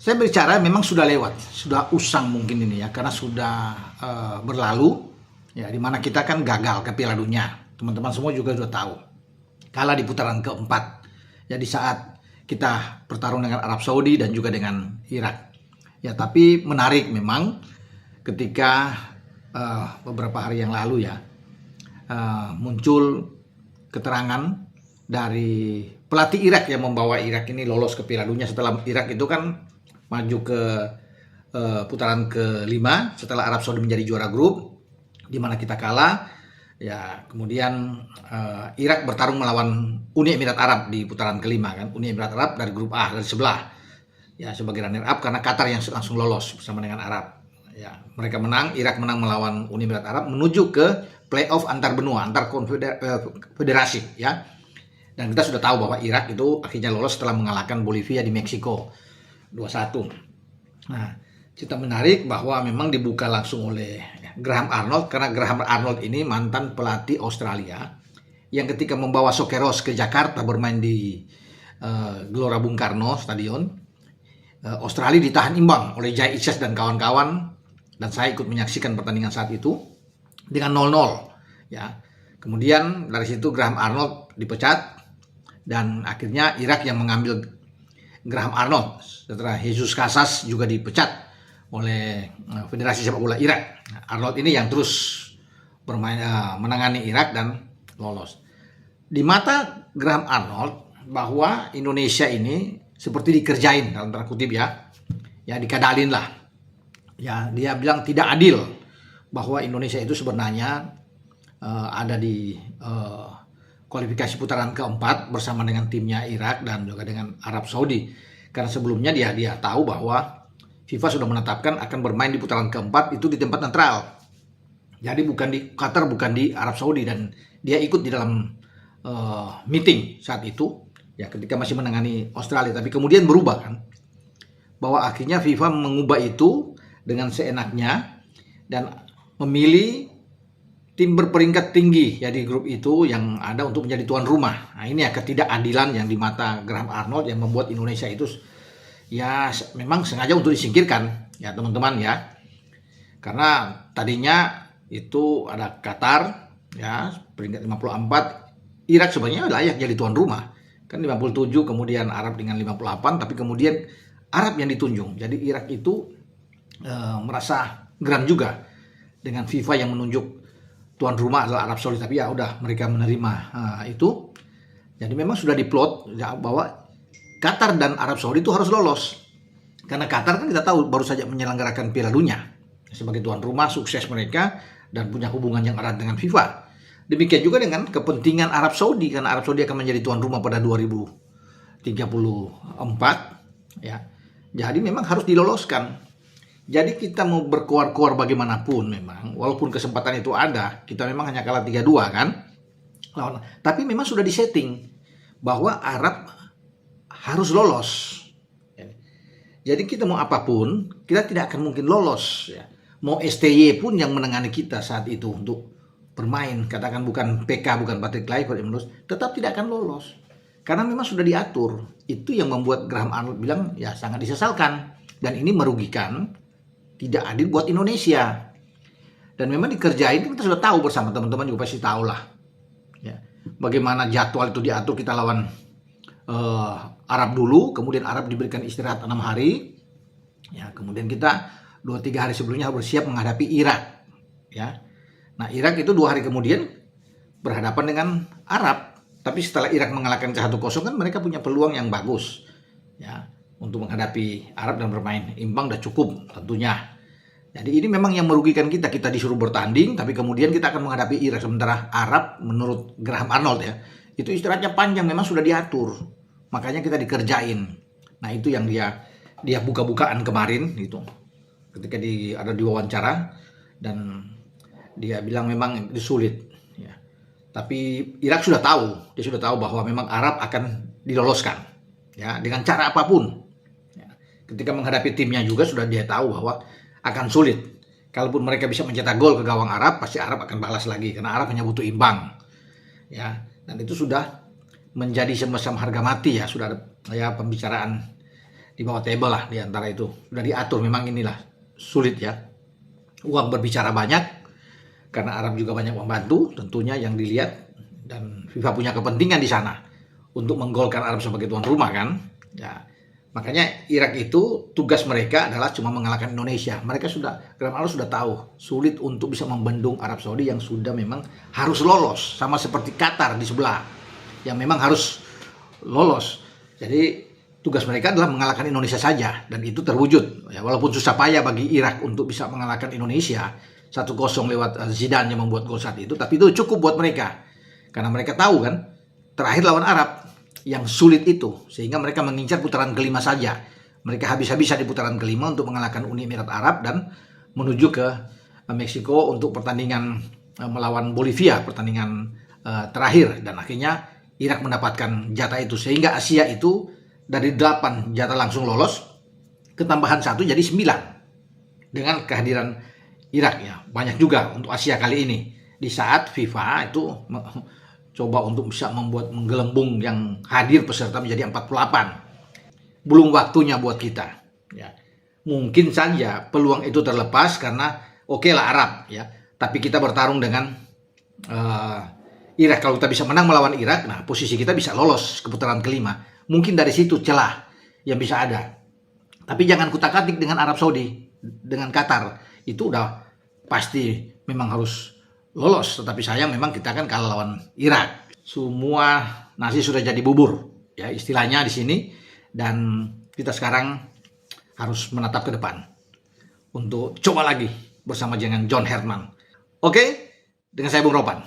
Saya bicara memang sudah lewat, sudah usang mungkin ini ya, karena sudah berlalu ya, dimana kita kan gagal ke Piala Dunia. Teman-teman semua juga sudah tahu, kalah di putaran keempat. Jadi saat kita bertarung dengan Arab Saudi dan juga dengan Irak. Ya, tapi menarik memang ketika beberapa hari yang lalu ya muncul keterangan dari pelatih Irak yang membawa Irak ini lolos ke Piala Dunia setelah Irak itu kan maju ke putaran kelima setelah Arab Saudi menjadi juara grup, di mana kita kalah. Ya, kemudian Irak bertarung melawan Uni Emirat Arab di putaran kelima kan. Uni Emirat Arab dari grup A dari sebelah. Ya, sebagai runner up karena Qatar yang langsung lolos bersama dengan Arab. Ya, mereka menang, Irak menang melawan Uni Emirat Arab menuju ke playoff antar benua, antar konfederasi ya. Dan kita sudah tahu bahwa Irak itu akhirnya lolos setelah mengalahkan Bolivia di Meksiko 2-1. Nah, cerita menarik bahwa memang dibuka langsung oleh Graham Arnold, karena Graham Arnold ini mantan pelatih Australia yang ketika membawa Sokeros ke Jakarta bermain di Gelora Bung Karno Stadion, Australia ditahan imbang oleh Jai Isyas dan kawan-kawan, dan saya ikut menyaksikan pertandingan saat itu dengan 0-0 ya. Kemudian dari situ Graham Arnold dipecat dan akhirnya Irak yang mengambil Graham Arnold setelah Jesus Casas juga dipecat oleh Federasi Sepak Bola Irak. Arnold ini yang terus bermain menangani Irak dan lolos. Di mata Graham Arnold bahwa Indonesia ini seperti dikerjain dalam tanda kutip ya dikadalin lah. Ya, dia bilang tidak adil bahwa Indonesia itu sebenarnya ada di kualifikasi putaran keempat bersama dengan timnya Irak dan juga dengan Arab Saudi. Karena sebelumnya dia tahu bahwa FIFA sudah menetapkan akan bermain di putaran keempat itu di tempat netral. Jadi bukan di Qatar, bukan di Arab Saudi, dan dia ikut di dalam meeting saat itu ya ketika masih menangani Australia, tapi kemudian berubah kan. Bahwa akhirnya FIFA mengubah itu dengan seenaknya dan memilih tim berperingkat tinggi ya di grup itu yang ada untuk menjadi tuan rumah. Nah, ini ya ketidakadilan yang di mata Graham Arnold yang membuat Indonesia itu ya memang sengaja untuk disingkirkan ya teman-teman ya. Karena tadinya itu ada Qatar ya peringkat 54, Irak sebenarnya layak jadi tuan rumah. Kan 57 kemudian Arab dengan 58, tapi kemudian Arab yang ditunjuk. Jadi Irak itu merasa geram juga dengan FIFA yang menunjuk tuan rumah adalah Arab Saudi, tapi ya udah mereka menerima itu. Jadi memang sudah diplot ya, bahwa Qatar dan Arab Saudi itu harus lolos. Karena Qatar kan kita tahu baru saja menyelenggarakan Piala Dunia sebagai tuan rumah, sukses mereka dan punya hubungan yang erat dengan FIFA. Demikian juga dengan kepentingan Arab Saudi, karena Arab Saudi akan menjadi tuan rumah pada 2034 ya. Jadi memang harus diloloskan. Jadi kita mau berkuar-kuar bagaimanapun memang, walaupun kesempatan itu ada, kita memang hanya kalah 3-2 kan. Tapi memang sudah disetting bahwa Arab harus lolos. Jadi kita mau apapun, kita tidak akan mungkin lolos ya. Mau STY pun yang menangani kita saat itu untuk bermain, katakan bukan PK, bukan Patrick Kluivert, tetap tidak akan lolos. Karena memang sudah diatur. Itu yang membuat Graham Arnold bilang ya sangat disesalkan. Dan ini merugikan, tidak adil buat Indonesia. Dan memang dikerjain, kita sudah tahu bersama teman-teman juga pasti tahu lah. Ya. Bagaimana jadwal itu diatur, kita lawan Arab dulu, kemudian Arab diberikan istirahat 6 hari. Ya, kemudian kita 2-3 hari sebelumnya harus bersiap menghadapi Irak. Ya. Nah, Irak itu 2 hari kemudian berhadapan dengan Arab. Tapi setelah Irak mengalahkan ke 1-0 kan mereka punya peluang yang bagus. Ya, untuk menghadapi Arab dan bermain imbang udah cukup tentunya. Jadi ini memang yang merugikan kita. Kita disuruh bertanding, tapi kemudian kita akan menghadapi Irak. Sementara Arab menurut Graham Arnold ya, itu istirahatnya panjang, memang sudah diatur. Makanya kita dikerjain. Nah itu yang dia buka-bukaan kemarin gitu. Ketika ada di wawancara dan dia bilang memang itu sulit. Ya. Tapi Irak sudah tahu, dia sudah tahu bahwa memang Arab akan diloloskan, ya dengan cara apapun. Ya. Ketika menghadapi timnya juga sudah dia tahu bahwa akan sulit. Kalaupun mereka bisa mencetak gol ke gawang Arab, pasti Arab akan balas lagi karena Arab hanya butuh imbang. Ya, dan itu sudah menjadi semacam harga mati ya, sudah ada ya pembicaraan di bawah table lah di antara itu. Sudah diatur, memang inilah sulit ya. Uang berbicara banyak, karena Arab juga banyak membantu tentunya yang dilihat, dan FIFA punya kepentingan di sana untuk menggolkan Arab sebagai tuan rumah kan. Ya, makanya Irak itu tugas mereka adalah cuma mengalahkan Indonesia. Mereka sudah, Grand Arab sudah tahu sulit untuk bisa membendung Arab Saudi yang sudah memang harus lolos, sama seperti Qatar di sebelah yang memang harus lolos. Jadi tugas mereka adalah mengalahkan Indonesia saja, dan itu terwujud. Ya, walaupun susah payah bagi Irak untuk bisa mengalahkan Indonesia 1-0 lewat Zidane yang membuat gol saat itu, tapi itu cukup buat mereka. Karena mereka tahu kan, terakhir lawan Arab yang sulit itu, sehingga mereka mengincar putaran kelima saja. Mereka habis-habisan di putaran kelima untuk mengalahkan Uni Emirat Arab dan menuju ke Meksiko untuk pertandingan melawan Bolivia, pertandingan terakhir. Dan akhirnya Irak mendapatkan jatah itu, sehingga Asia itu dari 8 jatah langsung lolos, ketambahan 1 jadi 9 dengan kehadiran Irak ya. Banyak juga untuk Asia kali ini, di saat FIFA itu coba untuk bisa membuat menggelembung yang hadir peserta menjadi 48. Belum waktunya buat kita ya. Mungkin saja peluang itu terlepas karena oke lah Arab ya, tapi kita bertarung dengan Irak. Kalau kita bisa menang melawan Irak, nah posisi kita bisa lolos ke putaran kelima. Mungkin dari situ celah yang bisa ada. Tapi jangan kutak-atik dengan Arab Saudi, dengan Qatar. Itu udah pasti memang harus lolos. Tetapi sayang memang kita kan kalah lawan Irak. Semua nasi sudah jadi bubur, ya istilahnya di sini. Dan kita sekarang harus menatap ke depan untuk coba lagi bersama dengan John Herman. Oke, dengan saya Bung Ropan.